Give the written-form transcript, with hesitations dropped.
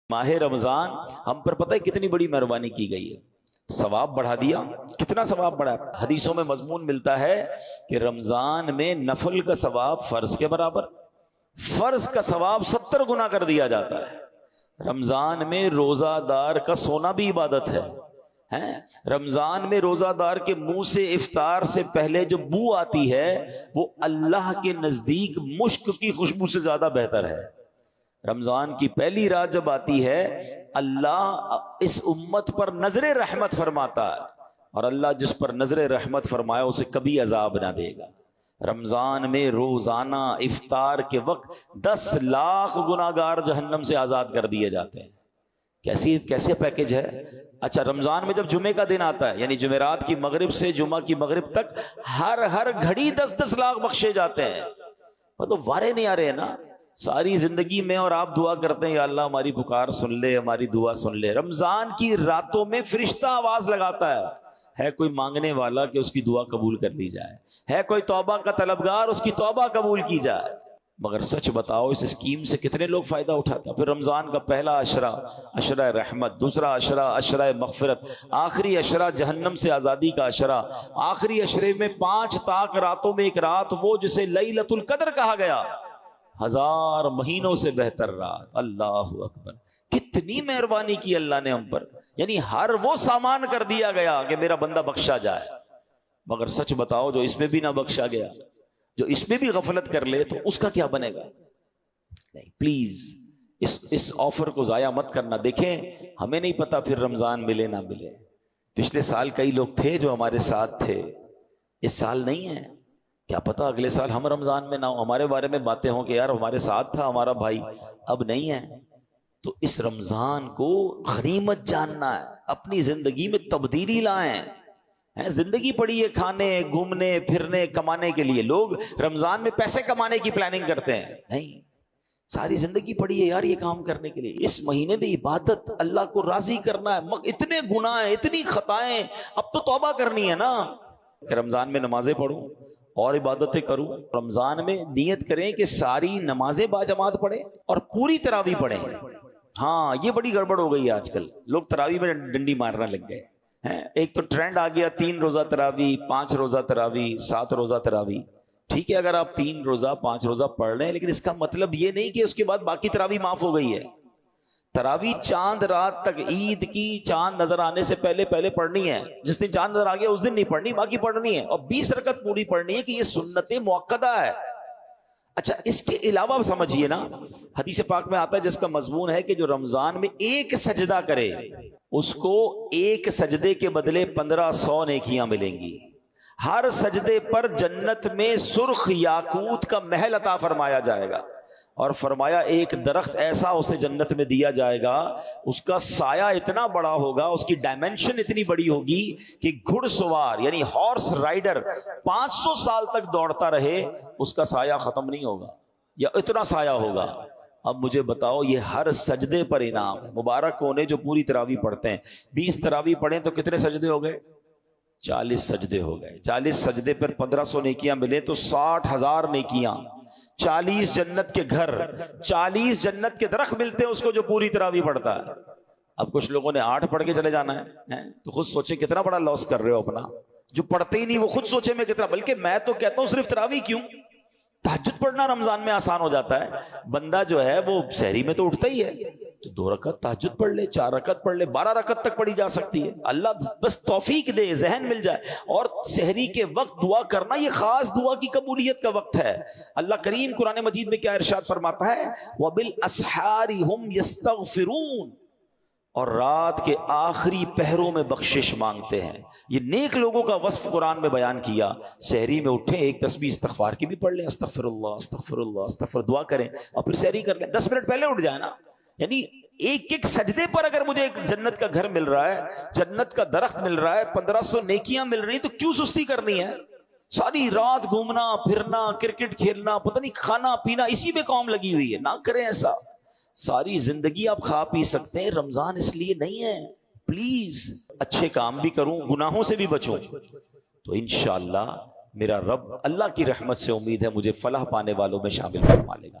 ماہ رمضان ہم پر پتہ ہے کتنی بڑی مہربانی کی گئی ہے، ثواب بڑھا دیا۔ کتنا ثواب بڑھا؟ حدیثوں میں مضمون ملتا ہے کہ رمضان میں نفل کا ثواب فرض کے برابر، فرض کا ثواب 70 گنا کر دیا جاتا ہے۔ رمضان میں روزہ دار کا سونا بھی عبادت ہے۔ رمضان میں روزہ دار کے منہ سے افطار سے پہلے جو بو آتی ہے وہ اللہ کے نزدیک مشک کی خوشبو سے زیادہ بہتر ہے۔ رمضان کی پہلی رات جب آتی ہے اللہ اس امت پر نظر رحمت فرماتا ہے، اور اللہ جس پر نظر رحمت فرمائے اسے کبھی عذاب نہ دے گا۔ رمضان میں روزانہ افطار کے وقت 10 لاکھ گناہگار جہنم سے آزاد کر دیے جاتے ہیں۔ کیسے پیکج ہے؟ اچھا، رمضان میں جب جمعے کا دن آتا ہے، یعنی جمعرات کی مغرب سے جمعہ کی مغرب تک ہر گھڑی 10 لاکھ بخشے جاتے ہیں۔ تو وارے نہیں آ رہے ہیں نا ساری زندگی میں، اور آپ دعا کرتے ہیں یا اللہ ہماری پکار سن لے، ہماری دعا سن لے۔ رمضان کی راتوں میں فرشتہ آواز لگاتا ہے کوئی مانگنے والا کہ اس کی دعا قبول کر لی جائے، ہے کوئی توبہ کا طلبگار اس کی توبہ قبول کی جائے۔ مگر سچ بتاؤ اس اسکیم سے کتنے لوگ فائدہ اٹھاتا؟ پھر رمضان کا پہلا عشرہ عشرہ رحمت، دوسرا عشرہ عشرہ مغفرت، آخری عشرہ جہنم سے آزادی کا عشرہ، آخری عشرے میں 5 طاق راتوں میں ایک رات وہ جسے لیلۃ القدر کہا گیا، 1000 مہینوں سے بہتر رات۔ اللہ اکبر، کتنی مہربانی کی اللہ نے ہم پر، یعنی ہر وہ سامان کر دیا گیا کہ میرا بندہ بخشا جائے۔ مگر سچ بتاؤ جو اس میں بھی نہ بخشا گیا، جو اس میں بھی غفلت کر لے تو اس کا کیا بنے گا؟ نہیں، پلیز اس آفر کو ضائع مت کرنا۔ دیکھیں ہمیں نہیں پتا پھر رمضان ملے نہ ملے۔ پچھلے سال کئی لوگ تھے جو ہمارے ساتھ تھے، اس سال نہیں ہے، کیا پتا اگلے سال ہم رمضان میں نہ ہو، ہمارے بارے میں باتیں ہوں کہ یار ہمارے ساتھ تھا ہمارا بھائی، اب نہیں ہے۔ تو اس رمضان کو غنیمت جاننا ہے، اپنی زندگی میں تبدیلی لائیں۔ زندگی پڑی ہے کھانے گھومنے پھرنے کمانے کے لیے، لوگ رمضان میں پیسے کمانے کی پلاننگ کرتے ہیں، نہیں، ساری زندگی پڑی ہے یار یہ کام کرنے کے لیے۔ اس مہینے میں عبادت، اللہ کو راضی کرنا ہے، اتنے گناہ ہیں، اتنی خطائیں، اب تو توبہ کرنی ہے نا۔ کہ رمضان میں نمازیں پڑھوں اور عبادتیں کروں۔ رمضان میں نیت کریں کہ ساری نمازیں باجماعت پڑھیں اور پوری تراویح پڑھیں۔ ہاں یہ بڑی گڑبڑ ہو گئی ہے آج کل، لوگ تراویح میں ڈنڈی مارنا لگ گئے۔ ایک تو ٹرینڈ آ گیا 3 روزہ تراویح، 5 روزہ تراویح، 7 روزہ تراویح۔ ٹھیک ہے اگر آپ 3 روزہ 5 روزہ پڑھ رہے ہیں، لیکن اس کا مطلب یہ نہیں کہ اس کے بعد باقی تراویح معاف ہو گئی ہے۔ تراویح چاند رات تک، عید کی چاند نظر آنے سے پہلے پڑھنی ہے۔ جس دن چاند نظر آ گیا اس دن نہیں پڑھنی، باقی پڑھنی ہے، اور 20 رکعت پوری پڑھنی ہے، کہ یہ سنت مؤکدہ ہے۔ اچھا اس کے علاوہ سمجھیے نا، حدیث پاک میں آتا ہے جس کا مضمون ہے کہ جو رمضان میں ایک سجدہ کرے اس کو ایک سجدے کے بدلے 1500 نیکیاں ملیں گی۔ ہر سجدے پر جنت میں سرخ یاقوت کا محل عطا فرمایا جائے گا، اور فرمایا ایک درخت ایسا اسے جنت میں دیا جائے گا، اس کا سایہ اتنا بڑا ہوگا، اس کی ڈائمنشن اتنی بڑی ہوگی کہ گھڑ سوار یعنی ہارس رائڈر 500 سال تک دوڑتا رہے اس کا سایہ ختم نہیں ہوگا، یا اتنا سایہ ہوگا۔ اب مجھے بتاؤ یہ ہر سجدے پر انعام ہے۔ مبارک کونے جو پوری تراویح پڑھتے ہیں، 20 تراویح پڑھیں تو کتنے سجدے ہو گئے؟ 40 سجدے ہو گئے۔ 40 سجدے پر 1500 نیکیاں ملیں تو 60,000 نیکیاں، 40 جنت کے گھر، 40 جنت کے درخت ملتے ہیں اس کو جو پوری تراویح پڑھتا ہے۔ اب کچھ لوگوں نے 8 پڑھ کے چلے جانا ہے، تو خود سوچیں کتنا بڑا لاس کر رہے ہو اپنا۔ جو پڑھتے ہی نہیں وہ خود سوچیں میں کتنا، بلکہ میں تو کہتا ہوں صرف تراویح کیوں، تہجد پڑھنا رمضان میں آسان ہو جاتا ہے۔ بندہ جو ہے وہ سحری میں تو اٹھتا ہی ہے، تو 2 رکعت تہجد پڑھ لے، 4 رکعت پڑھ لے، 12 رکعت تک پڑھی جا سکتی ہے۔ اللہ بس توفیق دے، ذہن مل جائے۔ اور سحری کے وقت دعا کرنا یہ خاص دعا کی قبولیت کا وقت ہے۔ اللہ کریم قرآن مجید میں کیا ارشاد فرماتا ہے؟ وَبِالْأَسْحَارِ هُمْ يَسْتَغْفِرُونَ، اور رات کے آخری پہروں میں بخشش مانگتے ہیں۔ یہ نیک لوگوں کا وصف قرآن میں بیان کیا۔ سحری میں اٹھیں، ایک تسبیح استغفار کی بھی پڑھ لیں، استغفر اللہ استغفر اللہ استغفر، دعا کریں، اور پھر سحری کر لیں۔ 10 منٹ پہلے اٹھ جائیں نا۔ یعنی ایک سجدے پر اگر مجھے ایک جنت کا گھر مل رہا ہے، جنت کا درخت مل رہا ہے، 1500 نیکیاں مل رہی ہیں، تو کیوں سستی کرنی ہے؟ ساری رات گھومنا پھرنا، کرکٹ کھیلنا، پتہ نہیں کھانا پینا، اسی میں قوم لگی ہوئی ہے۔ نہ کریں ایسا۔ ساری زندگی آپ کھا پی سکتے ہیں، رمضان اس لیے نہیں ہے۔ پلیز اچھے کام بھی کروں، گناہوں سے بھی بچوں، تو انشاءاللہ میرا رب، اللہ کی رحمت سے امید ہے مجھے فلاح پانے والوں میں شامل فرما لے گا۔